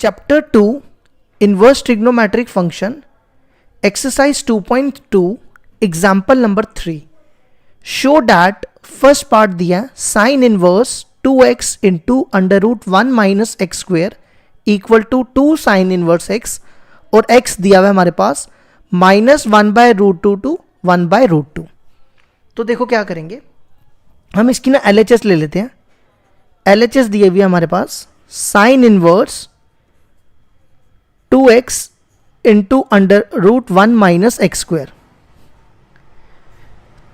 Chapter 2 inverse trigonometric function exercise 2.2 example number 3 show that first part दिया है sine inverse 2x into under root 1 minus x square equal to 2 sine inverse x और x दिया हुआ है हमारे पास minus 1/√2 to 1/√2। तो देखो क्या करेंगे, हम इसकी ना LHS ले लेते हैं। LHS दिए हुई है हमारे पास sine inverse 2x into under root 1 minus x square.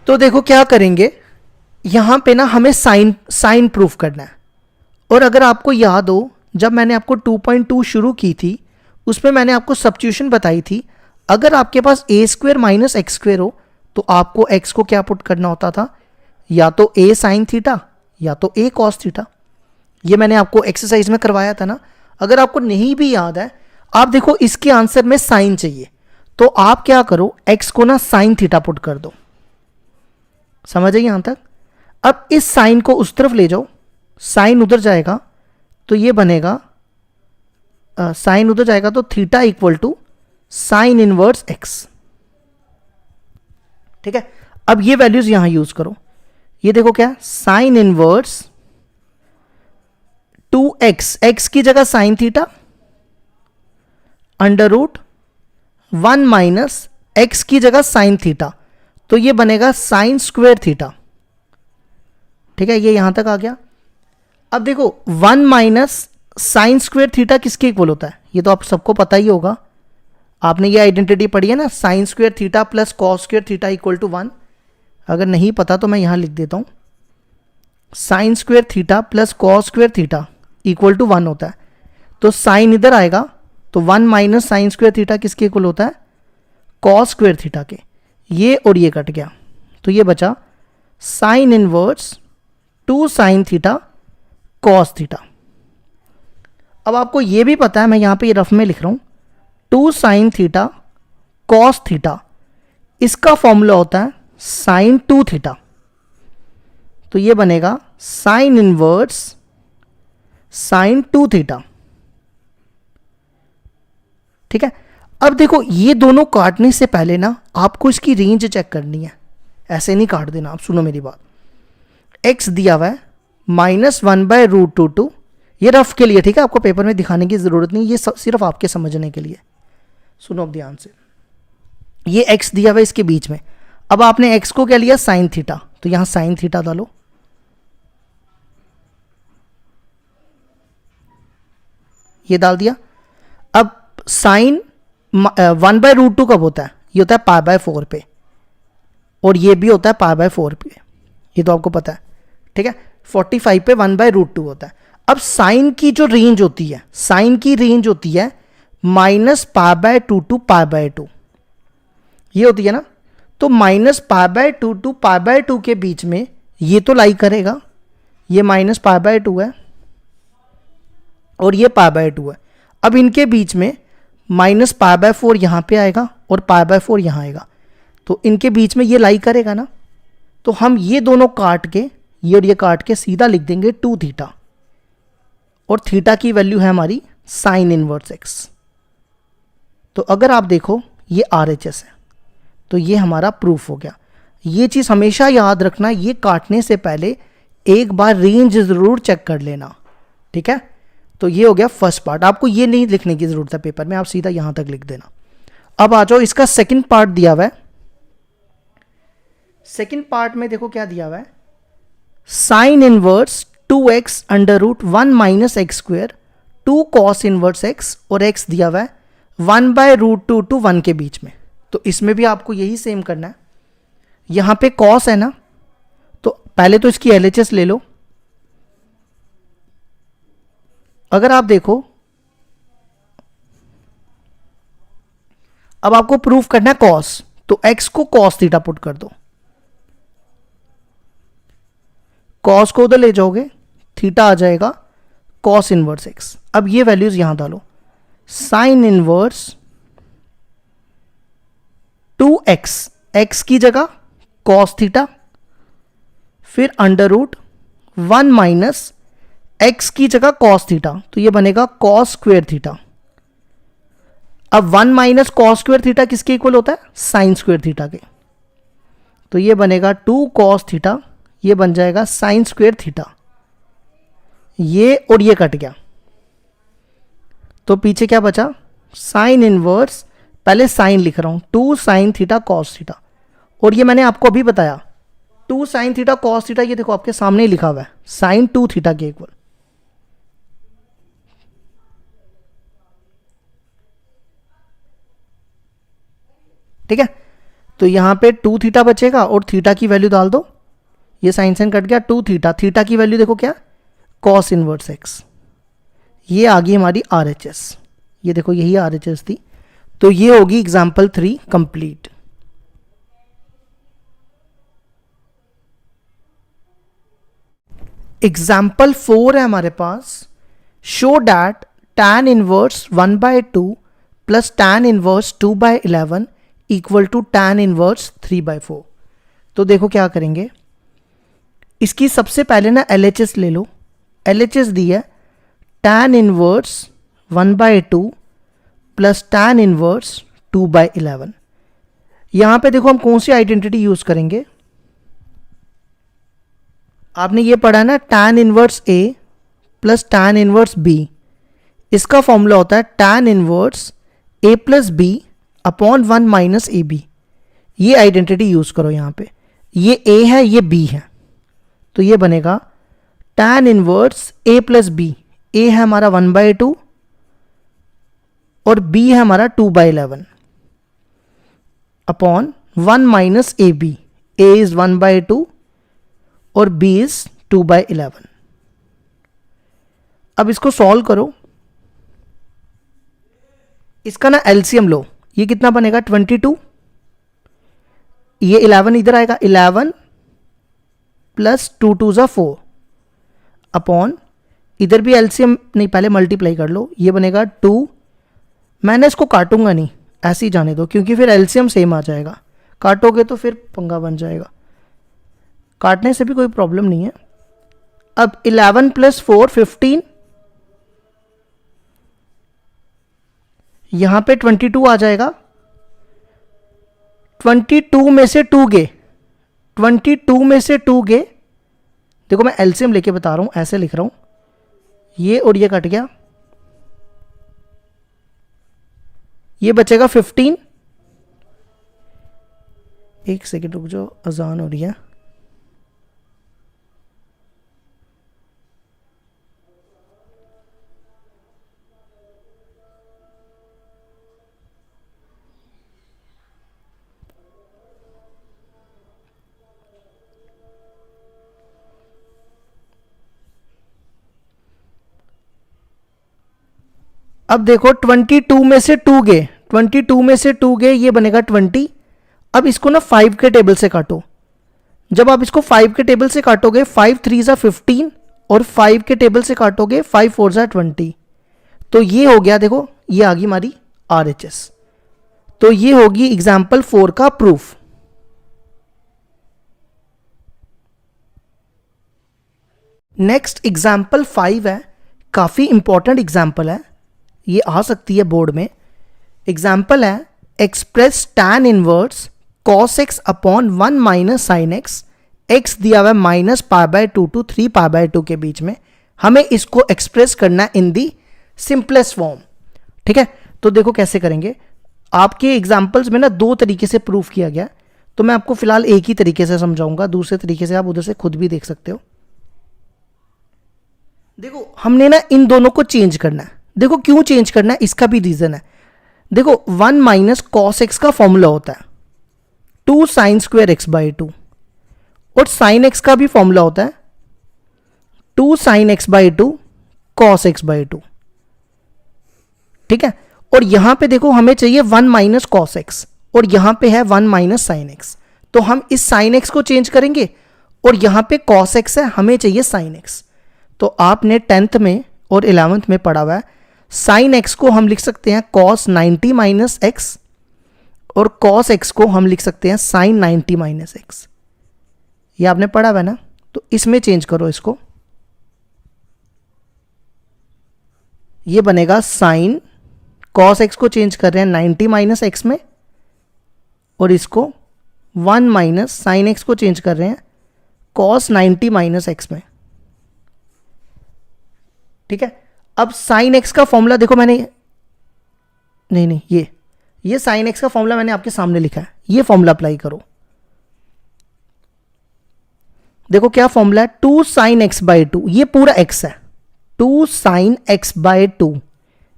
तो देखो क्या करेंगे, यहां पे ना हमें साइन प्रूफ करना है। और अगर आपको याद हो, जब मैंने आपको 2.2 शुरू की थी उसमें मैंने आपको सब्स्टिट्यूशन बताई थी। अगर आपके पास a square minus x square हो तो आपको x को क्या पुट करना होता था, या तो a साइन थीटा या तो a कॉस थीटा। ये मैंने आपको एक्सरसाइज में करवाया था ना। अगर आपको नहीं भी याद है, आप देखो इसके आंसर में साइन चाहिए तो आप क्या करो, x को ना साइन थीटा पुट कर दो। समझ आई यहां तक? अब इस साइन को उस तरफ ले जाओ, साइन उधर जाएगा तो ये बनेगा साइन उधर जाएगा तो theta equal to sine inverse x। ठीक है, अब ये वैल्यूज यहां यूज करो। ये देखो क्या, साइन इनवर्स 2x, x की जगह sine theta under root 1 minus x की जगह साइन थीटा, तो ये बनेगा साइन स्क्वेयर थीटा। ठीक है, ये यहां तक आ गया। अब देखो 1 माइनस साइन स्क्वेयर थीटा किसके इक्वल होता है, ये तो आप सबको पता ही होगा, आपने ये आइडेंटिटी पढ़ी है ना, sine square theta plus cos square theta equal to 1। अगर नहीं पता तो मैं यहां लिख देता हूं, sine square theta plus cos square theta equal to 1 होता है। तो साइन इधर आएगा तो 1 माइनस साइन स्क्वेयर थीटा किसके इक्वल होता है, कॉस स्क्वेयर थीटा के। ये और ये कट गया तो ये बचा sine inverse 2 sine theta cos theta. अब आपको ये भी पता है, मैं यहां पे ये रफ में लिख रहा हूं, 2 साइन थीटा कॉस थीटा, इसका फॉर्मूला होता है साइन 2 थीटा। तो ये बनेगा साइन इनवर्स साइन 2 थीटा। ठीक है, अब देखो ये दोनों काटने से पहले ना आपको इसकी रेंज चेक करनी है, ऐसे नहीं काट देना आप। सुनो मेरी बात, x दिया हुआ है माइनस 1/√2 टू, ये रफ के लिए, ठीक है, आपको पेपर में दिखाने की जरूरत नहीं, ये सिर्फ आपके समझने के लिए। सुनो अब ध्यान से, ये x दिया हुआ है इसके बीच में। अब आपने x को क्या लिया, साइन थीटा, तो यहां साइन थीटा डालो। ये डाल दिया। अब साइन 1/√2 कब होता है, ये होता है π/4 पे, और ये भी होता है π/4 पे, ये तो आपको पता है। ठीक है, 45 पे 1/√2 होता है। अब साइन की जो रेंज होती है, साइन की रेंज होती है माइनस π/2 टू π/2, ये होती है ना। तो माइनस π/2 टू π/2 के बीच में ये तो लाई करेगा, ये माइनस π/2 है और ये π/2 है। अब इनके बीच में माइनस π/4 यहां पे आएगा और π/4 यहां आएगा, तो इनके बीच में ये लाई करेगा ना। तो हम ये दोनों काट के, ये और ये काट के सीधा लिख देंगे 2 थीटा, और थीटा की वैल्यू है हमारी साइन इनवर्स x। तो अगर आप देखो ये RHS है, तो ये हमारा प्रूफ हो गया। ये चीज हमेशा याद रखना, ये काटने से पहले एक बार रेंज जरूर चेक कर लेना। ठीक है, तो ये हो गया फर्स्ट पार्ट। आपको ये नहीं लिखने की जरूरत है पेपर में, आप सीधा यहां तक लिख देना। अब आ जाओ, इसका सेकंड पार्ट दिया हुआ है। सेकंड पार्ट में देखो क्या दिया हुआ है, sine inverse 2x under root 1 minus x square 2 cos inverse x, और x दिया हुआ है 1/√2 टू 1 के बीच में। तो इसमें भी आपको यही सेम करना है। यहां पे कॉस है ना, तो पहले तो इसकी LHS ले लो। अगर आप देखो, अब आपको प्रूफ करना है कॉस, तो x को कॉस थीटा पुट कर दो, कॉस को उधर ले जाओगे, थीटा आ जाएगा कॉस इनवर्स x। अब ये वैल्यूज यहां डालो, साइन इनवर्स 2x, x की जगह कॉस थीटा, फिर अंडर रूट 1 माइनस x की जगह कॉस थीटा, तो ये बनेगा कॉस स्क्वेयर थीटा। अब 1 माइनस कॉस स्क्वेयर थीटा किसके इक्वल होता है? साइन स्क्वेयर थीटा के। तो ये बनेगा 2 कॉस थीटा, ये बन जाएगा साइन स्क्वेयर थीटा। ये और ये कट गया, तो पीछे क्या बचा? साइन इनवर्स, पहले साइन लिख रहा हूं, 2 साइन थीटा कॉस थीटा। और ये मैंने आपको अभी बताया 2 साइन थीटा कॉस थीटा, ये देखो आपके सामने ही लिखा हुआ है, साइन 2 थीटा के इक्वल। ठीक है, तो यहां पे 2 थीटा बचेगा और थीटा की वैल्यू डाल दो, ये साइन साइन कट गया, 2 थीटा, थीटा की वैल्यू देखो क्या? Cos inverse x. ये आ गई हमारी RHS, ये देखो यही RHS थी। तो ये होगी एग्जाम्पल 3 कंप्लीट। एग्जाम्पल 4 है हमारे पास, show that tan inverse 1/2 plus tan inverse 2/11 equal to tan inverse 3/4। तो देखो क्या करेंगे, इसकी सबसे पहले ना LHS ले लो। LHS दी है tan inverse 1/2 plus tan inverse 2/11। यहां पे देखो हम कौन सी आइडेंटिटी यूज करेंगे? आपने ये पढ़ा ना, tan inverse A plus tan inverse B, इसका फॉर्मूला होता है tan inverse A plus B upon 1 minus AB। ये आइडेंटिटी यूज करो यहां पे, ये A है ये B है, तो ये बनेगा tan inverse A plus B। A है हमारा 1/2 और B है हमारा 2/11 upon 1 minus AB। A is 1/2 और B इज 2/11। अब इसको सॉल्व करो, इसका ना एलसीएम लो, ये कितना बनेगा? 22, ये 11 इधर आएगा, 11 प्लस 2 2 ज़ा 4 अपॉन, इधर भी एलसीएम नहीं, पहले मल्टीप्लाई कर लो, ये बनेगा 2। मैंने इसको काटूंगा नहीं, ऐसे ही जाने दो, क्योंकि फिर एलसीएम सेम आ जाएगा, काटोगे तो फिर पंगा बन जाएगा। काटने से भी कोई प्रॉब्लम नहीं है। अब 11 प्लस 4 15, यहां पे 22 आ जाएगा। 22 में से 2 गए, 22 में से 2 गए, देखो मैं एलसीएम लेके बता रहा हूं, ऐसे लिख रहा हूं, ये और ये कट गया, ये बचेगा 15। एक सेकेंड रुक जाओ, अजान हो रही है। अब देखो 22 में से 2 गए, 22 में से 2 गए, ये बनेगा 20। अब इसको ना 5 के टेबल से काटो। जब आप इसको 5 के टेबल से काटोगे, 5 3 ज़ा 15 और 5 के टेबल से काटोगे 5 4 ज़ा 20। तो ये हो गया, देखो ये आ गई हमारी RHS। तो ये होगी एग्जाम्पल 4 का प्रूफ। नेक्स्ट एग्जाम्पल 5 है, काफी इंपॉर्टेंट एग्जाम्पल है, ये आ सकती है बोर्ड में। एग्जाम्पल है, express tan inverse cos x upon 1 minus sine x. X दिया हुआ है माइनस π/2 टू 3π/2 के बीच में, हमें इसको एक्सप्रेस करना है इन दी सिंपलेस्ट फॉर्म। ठीक है, तो देखो कैसे करेंगे। आपके एग्जाम्पल्स में ना 2 तरीके से प्रूफ किया गया, तो मैं आपको फिलहाल एक ही तरीके से समझाऊंगा, दूसरे तरीके से आप उधर से खुद भी देख सकते हो। देखो हमने ना इन दोनों को चेंज करना है। देखो क्यों चेंज करना है, इसका भी रीजन है। देखो 1 माइनस कॉस एक्स का फॉर्मूला होता है 2 साइन स्क्वेयर x/2, और साइन एक्स का भी फॉर्मूला होता है 2 साइन x/2 कॉस x/2। ठीक है, और यहां पे देखो हमें चाहिए 1 माइनस कॉस एक्स, और यहां पे है 1 माइनस साइन एक्स, तो हम इस साइन एक्स को चेंज करेंगे, और यहां पे कॉस एक्स है, हमें चाहिए साइन एक्स। तो आपने 10th में और 11th में पढ़ा हुआ है, साइन एक्स को हम लिख सकते हैं कॉस 90 माइनस एक्स, और कॉस एक्स को हम लिख सकते हैं साइन 90 माइनस एक्स। ये आपने पढ़ा हुआ है ना, तो इसमें चेंज करो इसको। ये बनेगा साइन कॉस एक्स को चेंज कर रहे हैं 90 माइनस एक्स में, और इसको 1 माइनस साइन एक्स को चेंज कर रहे हैं कॉस 90 माइनस एक्स में। ठीक है, अब साइन एक्स का फॉर्मूला देखो मैंने, नहीं ये साइन एक्स का फॉर्मूला मैंने आपके सामने लिखा है, ये फॉर्मूला अप्लाई करो। देखो क्या फॉर्मूला है, 2 साइन एक्स बाई 2, ये पूरा एक्स है, 2 साइन एक्स बाई 2,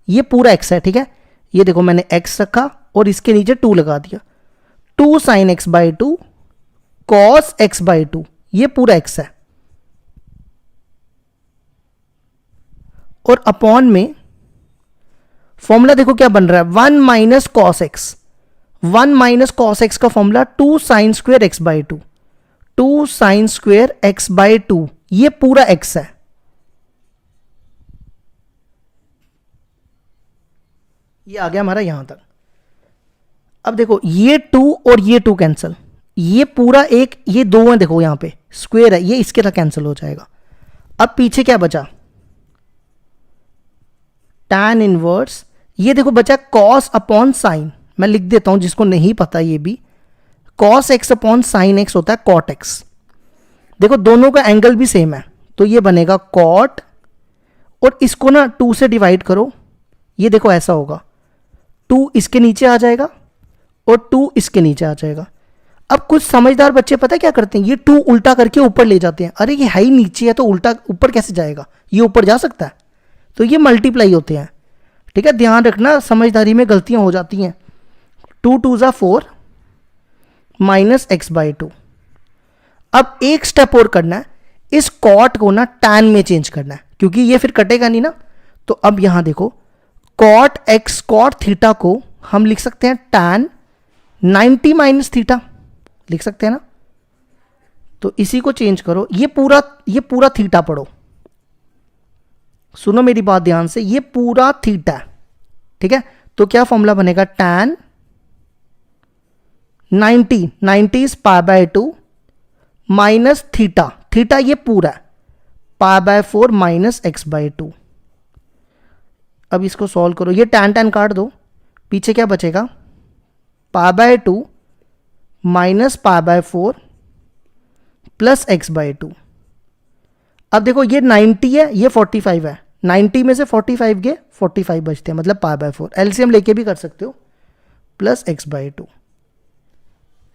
ये पूरा एक्स है। ठीक है, ये देखो मैंने एक्स रखा और इसके नीचे 2 लगा दिया, 2 sine x by 2 cos x by 2, ये पूरा एक्स है। और अपॉन में फॉर्मूला देखो क्या बन रहा है, 1 minus cos x, 1 minus cos x का formula 2 sine square x by 2, 2 sine square x by 2, ये पूरा एक्स है। ये आ गया हमारा यहां तक। अब देखो ये 2 और ये 2 कैंसिल, ये पूरा एक, ये 2 है, देखो यहां पे स्क्वेयर है, ये इसके साथ कैंसिल हो जाएगा। अब पीछे क्या बचा, tan इनवर्स, ये देखो बचा cos अपॉन साइन, मैं लिख देता हूं जिसको नहीं पता, ये भी cos x upon sine x होता है cot x। देखो दोनों का एंगल भी सेम है, तो ये बनेगा cot, और इसको ना 2 से डिवाइड करो, ये देखो ऐसा होगा, 2 इसके नीचे आ जाएगा और 2 इसके नीचे आ जाएगा। अब कुछ समझदार बच्चे पता है क्या करते हैं, ये 2 उल्टा करके ऊपर ले जाते हैं, अरे ये है ही नीचे है तो उल्टा ऊपर कैसे जाएगा, ये ऊपर जा सकता है, तो ये मल्टीप्लाई होते हैं। ठीक है, ध्यान रखना, समझदारी में गलतियां हो जाती हैं। 2 2 ज़ा 4 माइनस एक्स बाई 2। अब एक स्टेप और करना है, इस कॉट को ना टैन में चेंज करना है, क्योंकि ये फिर कटेगा नहीं ना। तो अब यहां देखो कॉट एक्स कॉट थीटा को हम लिख सकते हैं टैन 90 माइनस थीटा, लिख सकते हैं ना। तो इसी को चेंज करो, ये पूरा थीटा पढ़ो, सुनो मेरी बात ध्यान से, ये पूरा थीटा है। ठीक है, तो क्या फॉर्मूला बनेगा, tan 90 is pi by 2 minus theta ये पूरा है, pi by 4 minus x by 2। अब इसको सॉल्व करो, ये टैन काट दो, पीछे क्या बचेगा, pi by 2 minus pi by 4 plus x by 2। अब देखो ये 90 है, ये 45 है, 90 में से 45 गए, 45 बचते हैं, मतलब पाई बाय 4, एलसीएम लेके भी कर सकते हो, प्लस एक्स बाय 2।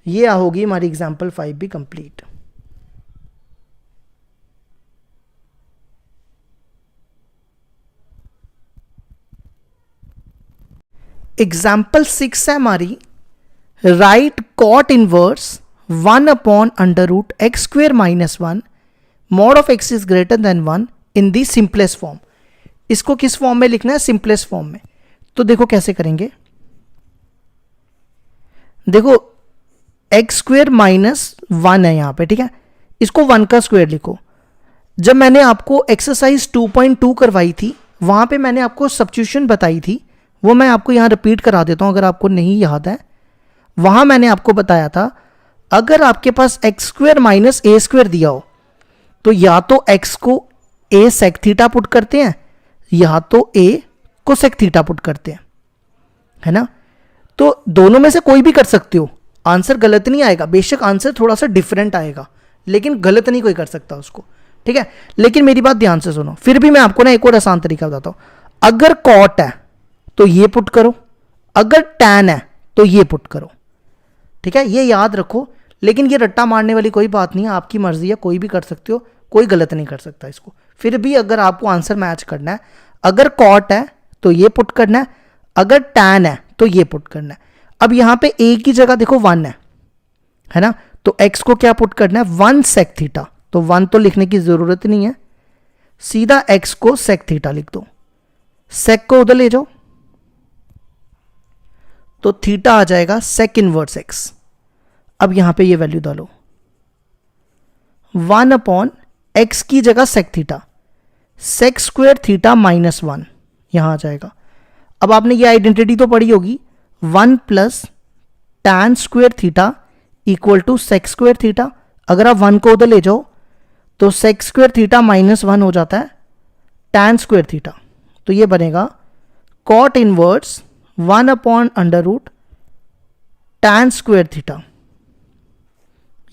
ये होगी हमारी एग्जाम्पल 5 भी कंप्लीट। एग्जाम्पल 6 है हमारी, right cot inverse 1 upon under root x square minus 1 mod of x is greater than 1 in the simplest form. इसको किस फॉर्म में लिखना है, सिंपलेस्ट फॉर्म में। तो देखो कैसे करेंगे, देखो एक्स स्क्वेयर माइनस 1 है यहां पे, ठीक है, इसको 1 का स्क्वायर लिखो। जब मैंने आपको एक्सरसाइज 2.2 करवाई थी, वहां पे मैंने आपको सब्स्टिट्यूशन बताई थी, वो मैं आपको यहां रिपीट करा देता हूं अगर आपको नहीं याद है। वहां मैंने आपको बताया था, अगर आपके पास एक्स स्क्वेयर माइनस ए स्क्वेयर दिया हो, तो या तो एक्स को ए सेक थीटा पुट करते हैं, या तो ए को सेक थीटा पुट करते हैं, है ना। तो दोनों में से कोई भी कर सकते हो, आंसर गलत नहीं आएगा, बेशक आंसर थोड़ा सा डिफरेंट आएगा, लेकिन गलत नहीं कोई कर सकता उसको, ठीक है। लेकिन मेरी बात ध्यान से सुनो, फिर भी मैं आपको ना एक और आसान तरीका बताता हूं। अगर कॉट है तो ये पुट करो, अगर टैन है तो ये पुट करो, ठीक है, ये याद रखो। लेकिन ये रट्टा मारने वाली कोई बात नहीं है, आपकी मर्जी है, कोई भी कर सकते हो, कोई गलत नहीं कर सकता इसको। फिर भी अगर आपको आंसर मैच करना है, अगर कॉट है तो ये पुट करना है, अगर टैन है तो ये पुट करना है। अब यहां पे ए की जगह देखो 1 है ना, तो एक्स को क्या पुट करना है, 1 सेक थीटा, तो 1 तो लिखने की जरूरत नहीं है, सीधा एक्स को सेक थीटा लिख दो, सेक को उधर ले जाओ, तो थीटा आ जाएगा सेक इनवर्स एक्स। अब यहां पे ये वैल्यू डालो, 1 अपॉन एक्स की जगह sec theta, sec square theta minus 1 यहां आ जाएगा। अब आपने ये आइडेंटिटी तो पढ़ी होगी, 1 plus tan square theta equal to sec square theta. अगर आप 1 को उधर ले जाओ तो सेक स्क्वेयर थीटा माइनस 1 हो जाता है टैन स्क्वेयर थीटा, तो ये बनेगा cot inverse 1/√, tan square theta.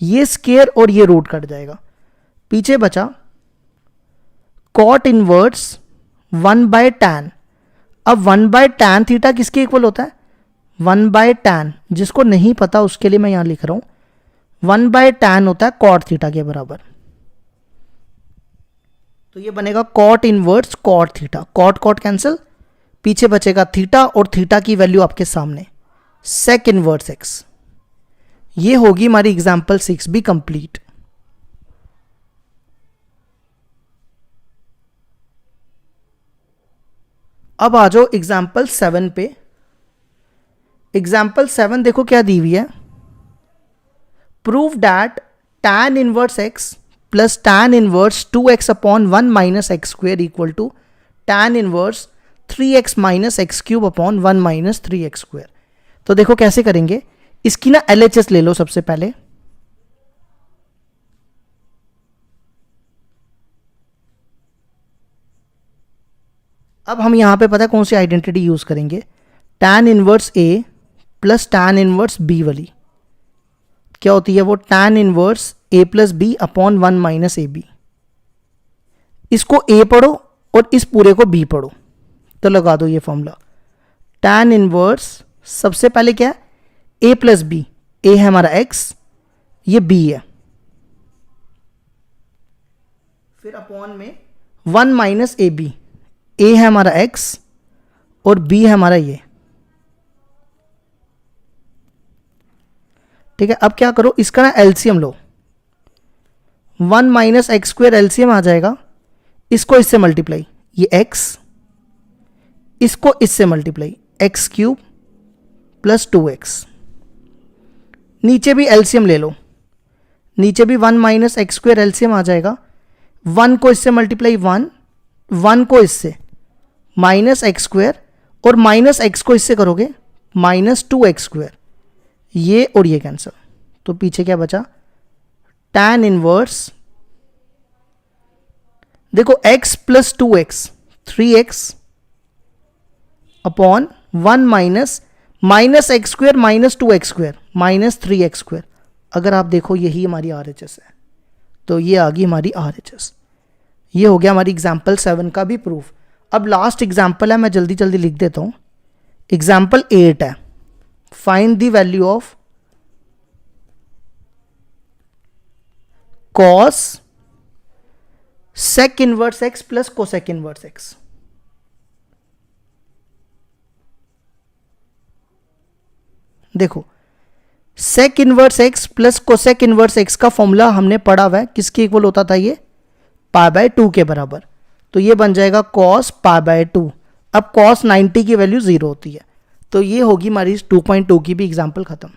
ये स्केयर और ये रूट कट जाएगा, पीछे बचा कॉट इनवर्स 1/tan। अब 1/tan थीटा किसके इक्वल होता है? 1/tan, जिसको नहीं पता उसके लिए मैं यहां लिख रहा हूं, 1/tan होता है कॉट थीटा के बराबर। तो ये बनेगा cot inverse cot theta, cot cot cancel, पीछे बचेगा थीटा और थीटा की वैल्यू आपके सामने सेक इनवर्स एक्स। ये होगी हमारी एग्जांपल 6 भी कंप्लीट। अब आ जाओ एग्जाम्पल 7 पे। एग्जाम्पल 7 देखो क्या दी हुई है, prove that tan inverse x plus tan inverse 2x/1 minus x square equal to tan inverse 3x minus x cube upon 1 minus 3x square. तो देखो कैसे करेंगे, इसकी ना LHS ले लो सबसे पहले। अब हम यहां पे पता है कौन सी आइडेंटिटी यूज करेंगे, tan inverse a plus tan inverse b वाली। क्या होती है वो? tan inverse a plus b upon 1 minus a b. इसको a पढ़ो और इस पूरे को b पढ़ो, तो लगा दो ये फॉर्मूला। tan इनवर्स सबसे पहले क्या है, a प्लस बी, a है हमारा x, ये b है, फिर अपॉन में 1 माइनस ए बी, a है हमारा x और b है हमारा ये। ठीक है, अब क्या करो, इसका ना एलसीएम लो, 1 माइनस एक्स स्क्वेयर एलसीएम आ जाएगा, इसको इससे मल्टीप्लाई, ये x, इसको इससे multiply, x cube plus 2x। नीचे भी एलसीएम ले लो, नीचे भी 1 माइनस एक्स स्क्वेयर एलसीएम आ जाएगा, 1 को इससे मल्टीप्लाई 1 को इससे माइनस एक्स स्क्वेयर, और माइनस एक्स को इससे करोगे माइनस 2x स्क्वेयर, ये और ये कैंसिल, तो पीछे क्या बचा, tan इनवर्स, देखो x plus 2x 3x upon 1 minus x square minus 2x square minus 3x square. अगर आप देखो यही हमारी RHS है, तो ये आ गई हमारी RHS। ये हो गया हमारी एग्जाम्पल 7 का भी प्रूफ। अब लास्ट एग्जाम्पल है, मैं जल्दी जल्दी लिख देता हूं। एग्जाम्पल 8 है, find the value of cos sec inverse x plus cosec inverse x। देखो sec inverse x plus cosec inverse x का फॉर्मूला हमने पढ़ा हुआ है, किसके इक्वल होता था ये, π/2 के बराबर। तो ये बन जाएगा cos π/2। अब cos 90 की वैल्यू 0 होती है, तो ये होगी हमारी 2.2 की भी एग्जाम्पल खत्म।